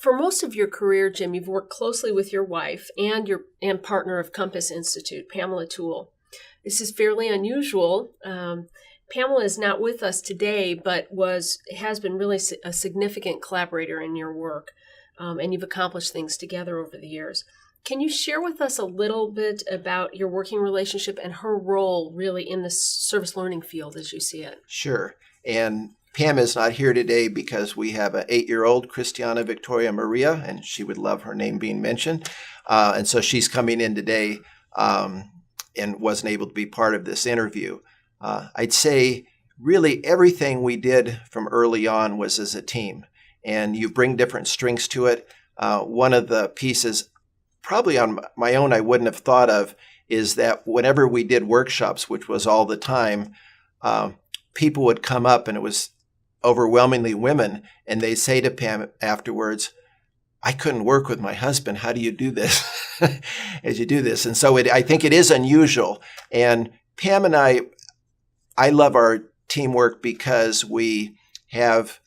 For most of your career, Jim, you've worked closely with your wife and your partner of Compass Institute, Pamela Toole. This is fairly unusual. Pamela is not with us today, but has been really a significant collaborator in your work, and you've accomplished things together over the years. Can you share with us a little bit about your working relationship and her role really in the service learning field as you see it? Sure. And Pam is not here today because we have an 8-year-old, Christiana Victoria Maria, and she would love her name being mentioned. And so she's coming in today and wasn't able to be part of this interview. I'd say really everything we did from early on was as a team, and you bring different strengths to it. One of the pieces, probably on my own, I wouldn't have thought of, is that whenever we did workshops, which was all the time, people would come up, and it was overwhelmingly women, and they say to Pam afterwards, "I couldn't work with my husband. How do you do this?" As you do this. And so I think it is unusual. And Pam and I love our teamwork because we have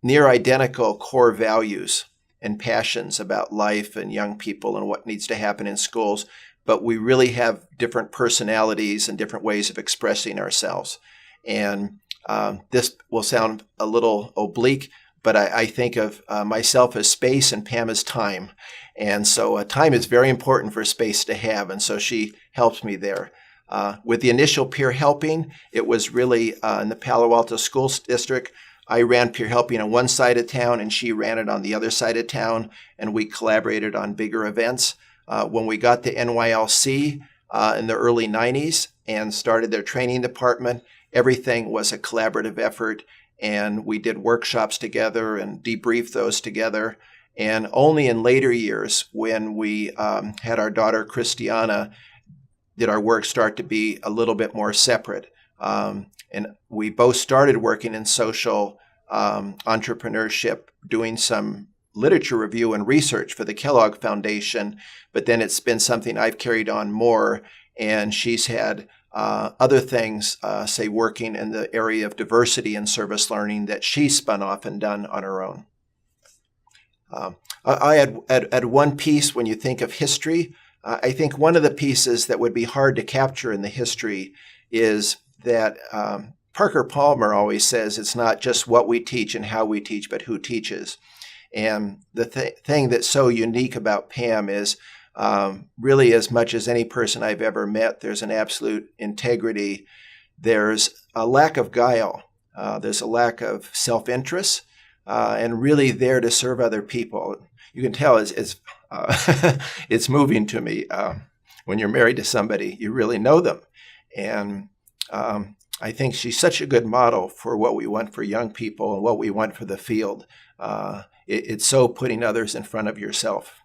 near identical core values and passions about life and young people and what needs to happen in schools. But we really have different personalities and different ways of expressing ourselves. And this will sound a little oblique, but I think of myself as space and Pam as time. And so time is very important for space to have. And so she helps me there. With the initial peer helping, it was really in the Palo Alto School District. I ran peer helping on one side of town, and she ran it on the other side of town, and we collaborated on bigger events. When we got to NYLC in the early 90s and started their training department, everything was a collaborative effort, and we did workshops together and debriefed those together. And only in later years, when we had our daughter Christiana, did our work start to be a little bit more separate. And we both started working in social entrepreneurship, doing some literature review and research for the Kellogg Foundation, but then it's been something I've carried on more, and she's had other things, say working in the area of diversity and service learning that she spun off and done on her own. I add one piece when you think of history. I think one of the pieces that would be hard to capture in the history is that Parker Palmer always says it's not just what we teach and how we teach, but who teaches. And the thing that's so unique about Pam is really, as much as any person I've ever met, there's an absolute integrity. There's a lack of guile. There's a lack of self-interest, and really there to serve other people. You can tell it's it's moving to me. When you're married to somebody, you really know them. And I think she's such a good model for what we want for young people and what we want for the field. It's so putting others in front of yourself.